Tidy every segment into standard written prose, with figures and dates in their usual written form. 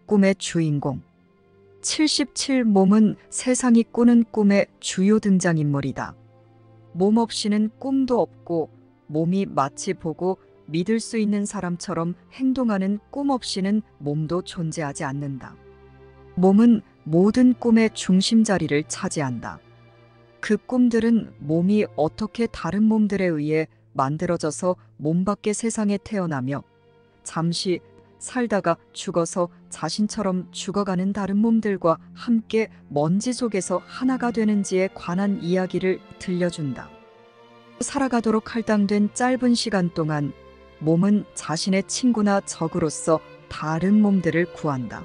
꿈의 주인공. 77. 몸은 세상이 꾸는 꿈의 주요 등장인물이다. 몸 없이는 꿈도 없고 몸이 마치 보고 믿을 수 있는 사람처럼 행동하는 꿈 없이는 몸도 존재하지 않는다. 몸은 모든 꿈의 중심 자리를 차지한다. 그 꿈들은 몸이 어떻게 다른 몸들에 의해 만들어져서 몸 밖의 세상에 태어나며 잠시 살다가 죽어서 자신처럼 죽어가는 다른 몸들과 함께 먼지 속에서 하나가 되는지에 관한 이야기를 들려준다. 살아가도록 할당된 짧은 시간 동안 몸은 자신의 친구나 적으로서 다른 몸들을 구한다.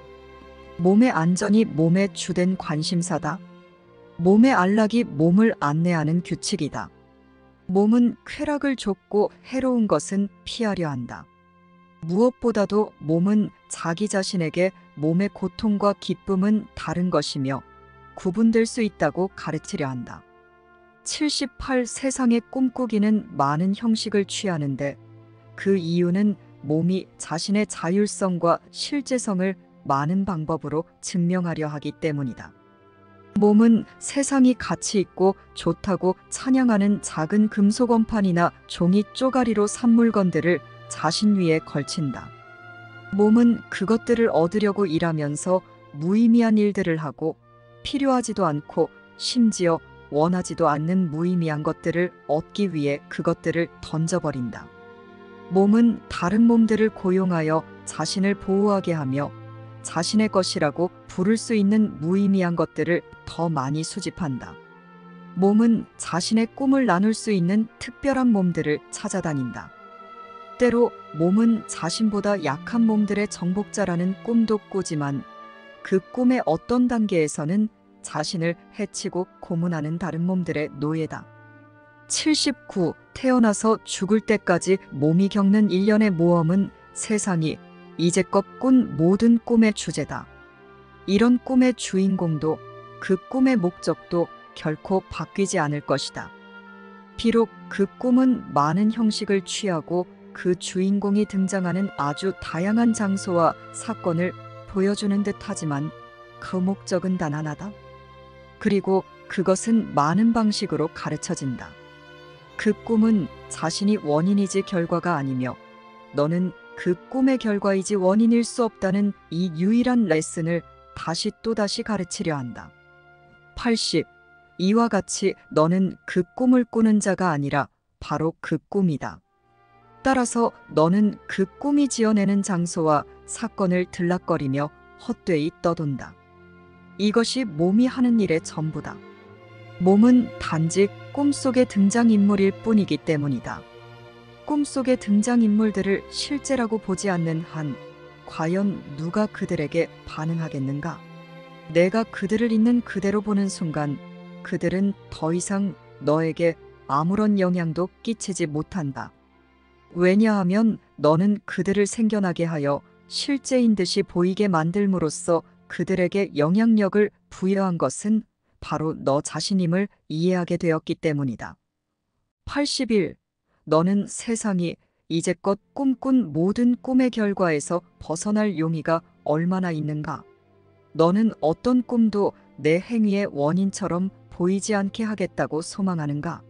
몸의 안전이 몸의 주된 관심사다. 몸의 안락이 몸을 안내하는 규칙이다. 몸은 쾌락을 줬고 해로운 것은 피하려 한다. 무엇보다도 몸은 자기 자신에게 몸의 고통과 기쁨은 다른 것이며 구분될 수 있다고 가르치려 한다. 78. 세상의 꿈꾸기는 많은 형식을 취하는데 그 이유는 몸이 자신의 자율성과 실제성을 많은 방법으로 증명하려 하기 때문이다. 몸은 세상이 가치 있고 좋다고 찬양하는 작은 금속 원판이나 종이 쪼가리로 산 물건들을 자신 위에 걸친다. 몸은 그것들을 얻으려고 일하면서 무의미한 일들을 하고 필요하지도 않고 심지어 원하지도 않는 무의미한 것들을 얻기 위해 그것들을 던져버린다. 몸은 다른 몸들을 고용하여 자신을 보호하게 하며 자신의 것이라고 부를 수 있는 무의미한 것들을 더 많이 수집한다. 몸은 자신의 꿈을 나눌 수 있는 특별한 몸들을 찾아다닌다. 때로 몸은 자신보다 약한 몸들의 정복자라는 꿈도 꾸지만 그 꿈의 어떤 단계에서는 자신을 해치고 고문하는 다른 몸들의 노예다. 79. 태어나서 죽을 때까지 몸이 겪는 일련의 모험은 세상이 이제껏 꾼 모든 꿈의 주제다. 이런 꿈의 주인공도 그 꿈의 목적도 결코 바뀌지 않을 것이다. 비록 그 꿈은 많은 형식을 취하고 그 주인공이 등장하는 아주 다양한 장소와 사건을 보여주는 듯하지만 그 목적은 단 하나다. 그리고 그것은 많은 방식으로 가르쳐진다. 그 꿈은 자신이 원인이지 결과가 아니며 너는 그 꿈의 결과이지 원인일 수 없다는 이 유일한 레슨을 다시 또다시 가르치려 한다. 80. 이와 같이 너는 그 꿈을 꾸는 자가 아니라 바로 그 꿈이다. 따라서 너는 그 꿈이 지어내는 장소와 사건을 들락거리며 헛되이 떠돈다. 이것이 몸이 하는 일의 전부다. 몸은 단지 꿈속의 등장인물일 뿐이기 때문이다. 꿈속의 등장인물들을 실제라고 보지 않는 한 과연 누가 그들에게 반응하겠는가? 내가 그들을 있는 그대로 보는 순간 그들은 더 이상 너에게 아무런 영향도 끼치지 못한다. 왜냐하면 너는 그들을 생겨나게 하여 실제인 듯이 보이게 만들므로써 그들에게 영향력을 부여한 것은 바로 너 자신임을 이해하게 되었기 때문이다. 81. 너는 세상이 이제껏 꿈꾼 모든 꿈의 결과에서 벗어날 용의가 얼마나 있는가? 너는 어떤 꿈도 내 행위의 원인처럼 보이지 않게 하겠다고 소망하는가?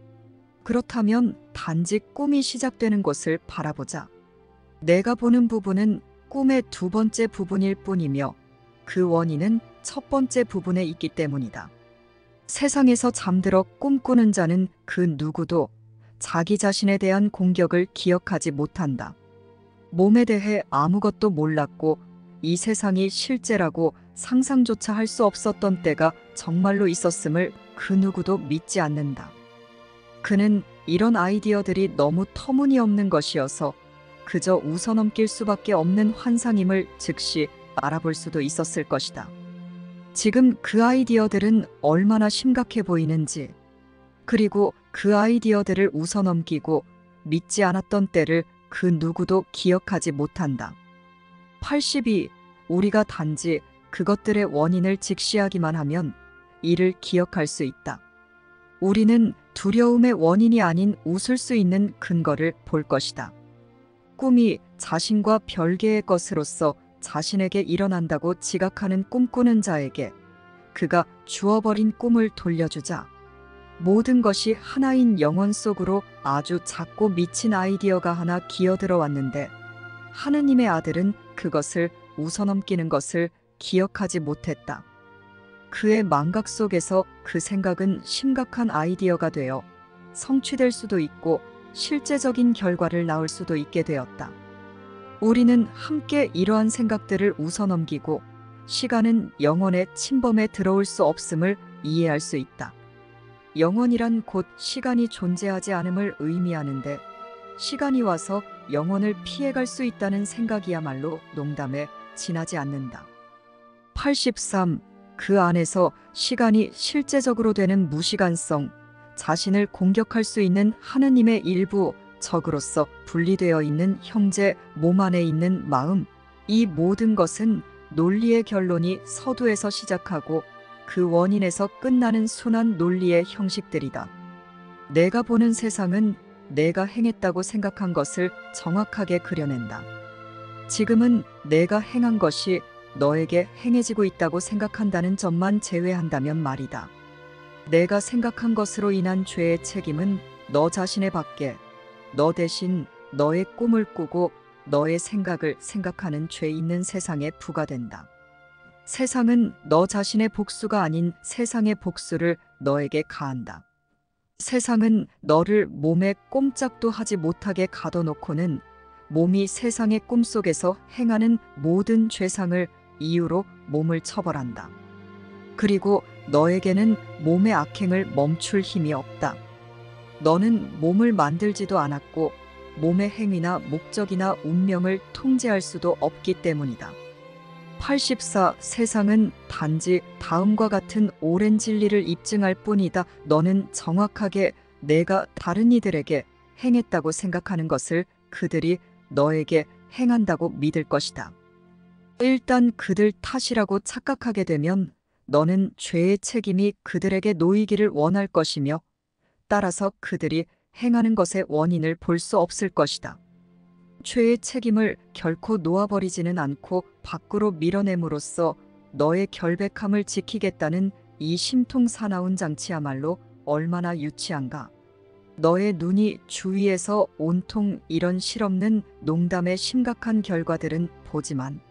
그렇다면 단지 꿈이 시작되는 곳을 바라보자. 내가 보는 부분은 꿈의 두 번째 부분일 뿐이며 그 원인은 첫 번째 부분에 있기 때문이다. 세상에서 잠들어 꿈꾸는 자는 그 누구도 자기 자신에 대한 공격을 기억하지 못한다. 몸에 대해 아무것도 몰랐고 이 세상이 실제라고 상상조차 할 수 없었던 때가 정말로 있었음을 그 누구도 믿지 않는다. 그는 이런 아이디어들이 너무 터무니없는 것이어서 그저 웃어넘길 수밖에 없는 환상임을 즉시 알아볼 수도 있었을 것이다. 지금 그 아이디어들은 얼마나 심각해 보이는지, 그리고 그 아이디어들을 웃어넘기고 믿지 않았던 때를 그 누구도 기억하지 못한다. 82. 우리가 단지 그것들의 원인을 직시하기만 하면 이를 기억할 수 있다. 우리는 두려움의 원인이 아닌 웃을 수 있는 근거를 볼 것이다. 꿈이 자신과 별개의 것으로서 자신에게 일어난다고 지각하는 꿈꾸는 자에게 그가 주어버린 꿈을 돌려주자 모든 것이 하나인 영혼 속으로 아주 작고 미친 아이디어가 하나 기어들어 왔는데 하느님의 아들은 그것을 웃어넘기는 것을 기억하지 못했다. 그의 망각 속에서 그 생각은 심각한 아이디어가 되어 성취될 수도 있고 실제적인 결과를 낳을 수도 있게 되었다. 우리는 함께 이러한 생각들을 웃어넘기고 시간은 영혼의 침범에 들어올 수 없음을 이해할 수 있다. 영혼이란 곧 시간이 존재하지 않음을 의미하는데 시간이 와서 영혼을 피해갈 수 있다는 생각이야말로 농담에 지나지 않는다. 83. 그 안에서 시간이 실제적으로 되는 무시간성, 자신을 공격할 수 있는 하느님의 일부 적으로서 분리되어 있는 형제 몸 안에 있는 마음, 이 모든 것은 논리의 결론이 서두에서 시작하고 그 원인에서 끝나는 순환 논리의 형식들이다. 내가 보는 세상은 내가 행했다고 생각한 것을 정확하게 그려낸다. 지금은 내가 행한 것이 너에게 행해지고 있다고 생각한다는 점만 제외한다면 말이다. 내가 생각한 것으로 인한 죄의 책임은 너 자신의 밖에 너 대신 너의 꿈을 꾸고 너의 생각을 생각하는 죄 있는 세상에 부과된다. 세상은 너 자신의 복수가 아닌 세상의 복수를 너에게 가한다. 세상은 너를 몸에 꼼짝도 하지 못하게 가둬놓고는 몸이 세상의 꿈속에서 행하는 모든 죄상을 이유로 몸을 처벌한다. 그리고 너에게는 몸의 악행을 멈출 힘이 없다. 너는 몸을 만들지도 않았고 몸의 행위나 목적이나 운명을 통제할 수도 없기 때문이다. 84. 세상은 단지 다음과 같은 오랜 진리를 입증할 뿐이다. 너는 정확하게 내가 다른 이들에게 행했다고 생각하는 것을 그들이 너에게 행한다고 믿을 것이다. 일단 그들 탓이라고 착각하게 되면 너는 죄의 책임이 그들에게 놓이기를 원할 것이며 따라서 그들이 행하는 것의 원인을 볼 수 없을 것이다. 죄의 책임을 결코 놓아버리지는 않고 밖으로 밀어냄으로써 너의 결백함을 지키겠다는 이 심통사나운 장치야말로 얼마나 유치한가. 너의 눈이 주위에서 온통 이런 실없는 농담의 심각한 결과들은 보지만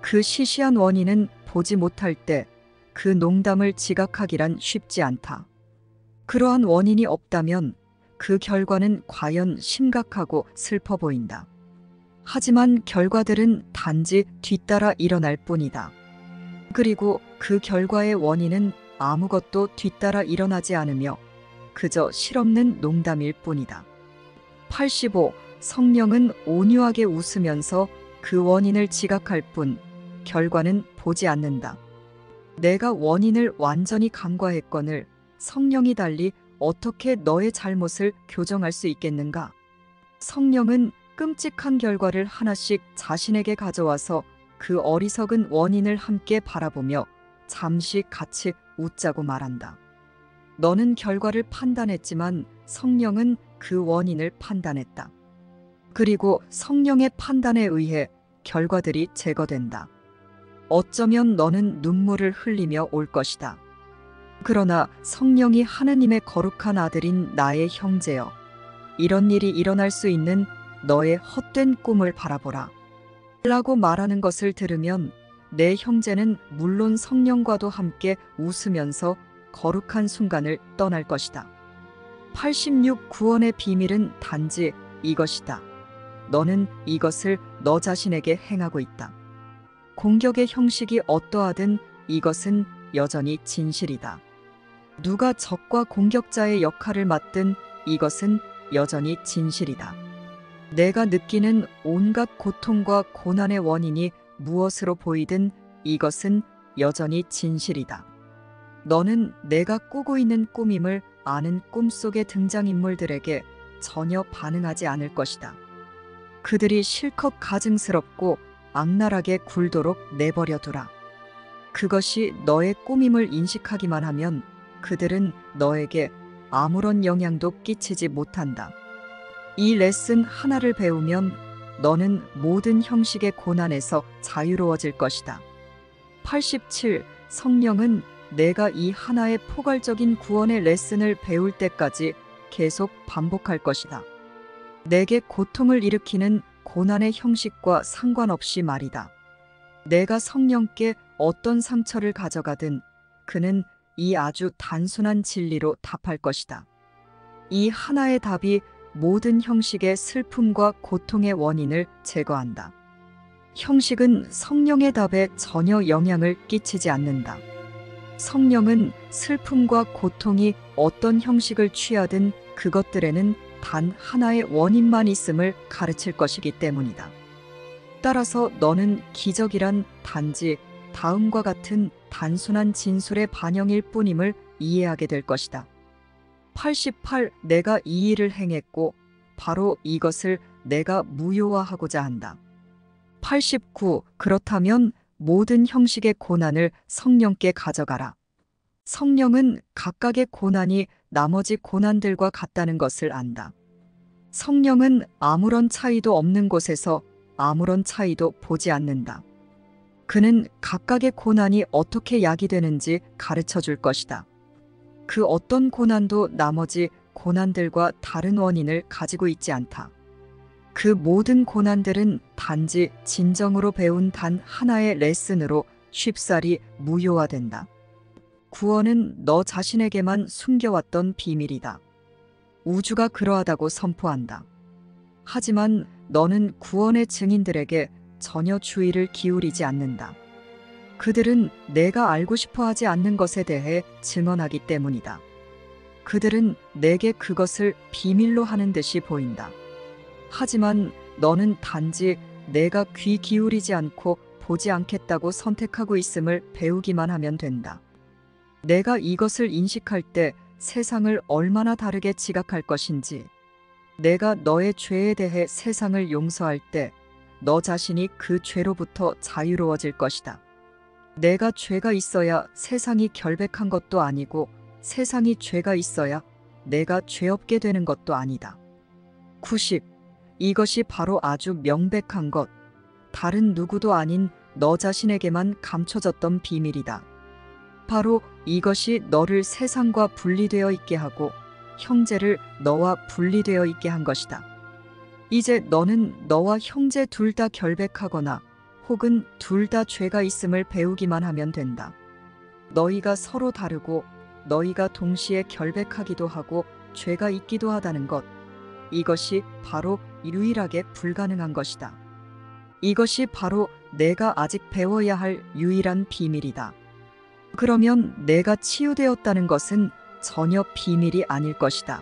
그 시시한 원인은 보지 못할 때 그 농담을 지각하기란 쉽지 않다. 그러한 원인이 없다면 그 결과는 과연 심각하고 슬퍼 보인다. 하지만 결과들은 단지 뒤따라 일어날 뿐이다. 그리고 그 결과의 원인은 아무것도 뒤따라 일어나지 않으며 그저 실없는 농담일 뿐이다. 85. 성령은 온유하게 웃으면서 그 원인을 지각할 뿐 결과는 보지 않는다. 내가 원인을 완전히 간과했거늘 성령이 달리 어떻게 너의 잘못을 교정할 수 있겠는가? 성령은 끔찍한 결과를 하나씩 자신에게 가져와서 그 어리석은 원인을 함께 바라보며 잠시 같이 웃자고 말한다. 너는 결과를 판단했지만 성령은 그 원인을 판단했다. 그리고 성령의 판단에 의해 결과들이 제거된다. 어쩌면 너는 눈물을 흘리며 올 것이다. 그러나 성령이 하느님의 거룩한 아들인 나의 형제여, 이런 일이 일어날 수 있는 너의 헛된 꿈을 바라보라 라고 말하는 것을 들으면 내 형제는 물론 성령과도 함께 웃으면서 거룩한 순간을 떠날 것이다. 86. 구원의 비밀은 단지 이것이다. 너는 이것을 너 자신에게 행하고 있다. 공격의 형식이 어떠하든 이것은 여전히 진실이다. 누가 적과 공격자의 역할을 맡든 이것은 여전히 진실이다. 내가 느끼는 온갖 고통과 고난의 원인이 무엇으로 보이든 이것은 여전히 진실이다. 너는 내가 꾸고 있는 꿈임을 아는 꿈속의 등장인물들에게 전혀 반응하지 않을 것이다. 그들이 실컷 가증스럽고 악랄하게 굴도록 내버려두라. 그것이 너의 꿈임을 인식하기만 하면 그들은 너에게 아무런 영향도 끼치지 못한다. 이 레슨 하나를 배우면 너는 모든 형식의 고난에서 자유로워질 것이다. 87. 성령은 내가 이 하나의 포괄적인 구원의 레슨을 배울 때까지 계속 반복할 것이다. 내게 고통을 일으키는 고난의 형식과 상관없이 말이다. 내가 성령께 어떤 상처를 가져가든 그는 이 아주 단순한 진리로 답할 것이다. 이 하나의 답이 모든 형식의 슬픔과 고통의 원인을 제거한다. 형식은 성령의 답에 전혀 영향을 끼치지 않는다. 성령은 슬픔과 고통이 어떤 형식을 취하든 그것들에는 단 하나의 원인만 있음을 가르칠 것이기 때문이다. 따라서 너는 기적이란 단지 다음과 같은 단순한 진술의 반영일 뿐임을 이해하게 될 것이다. 88. 내가 이 일을 행했고 바로 이것을 내가 무효화하고자 한다. 89. 그렇다면 모든 형식의 고난을 성령께 가져가라. 성령은 각각의 고난이 나머지 고난들과 같다는 것을 안다. 성령은 아무런 차이도 없는 곳에서 아무런 차이도 보지 않는다. 그는 각각의 고난이 어떻게 야기되는지 가르쳐 줄 것이다. 그 어떤 고난도 나머지 고난들과 다른 원인을 가지고 있지 않다. 그 모든 고난들은 단지 진정으로 배운 단 하나의 레슨으로 쉽사리 무효화된다. 구원은 너 자신에게만 숨겨왔던 비밀이다. 우주가 그러하다고 선포한다. 하지만 너는 구원의 증인들에게 전혀 주의를 기울이지 않는다. 그들은 내가 알고 싶어 하지 않는 것에 대해 증언하기 때문이다. 그들은 내게 그것을 비밀로 하는 듯이 보인다. 하지만 너는 단지 내가 귀 기울이지 않고 보지 않겠다고 선택하고 있음을 배우기만 하면 된다. 내가 이것을 인식할 때 세상을 얼마나 다르게 지각할 것인지, 내가 너의 죄에 대해 세상을 용서할 때 너 자신이 그 죄로부터 자유로워질 것이다. 내가 죄가 있어야 세상이 결백한 것도 아니고 세상이 죄가 있어야 내가 죄 없게 되는 것도 아니다. 90. 이것이 바로 아주 명백한 것, 다른 누구도 아닌 너 자신에게만 감춰졌던 비밀이다. 바로 이것이 너를 세상과 분리되어 있게 하고 형제를 너와 분리되어 있게 한 것이다. 이제 너는 너와 형제 둘 다 결백하거나 혹은 둘 다 죄가 있음을 배우기만 하면 된다. 너희가 서로 다르고 너희가 동시에 결백하기도 하고 죄가 있기도 하다는 것, 이것이 바로 유일하게 불가능한 것이다. 이것이 바로 내가 아직 배워야 할 유일한 비밀이다. 그러면 내가 치유되었다는 것은 전혀 비밀이 아닐 것이다.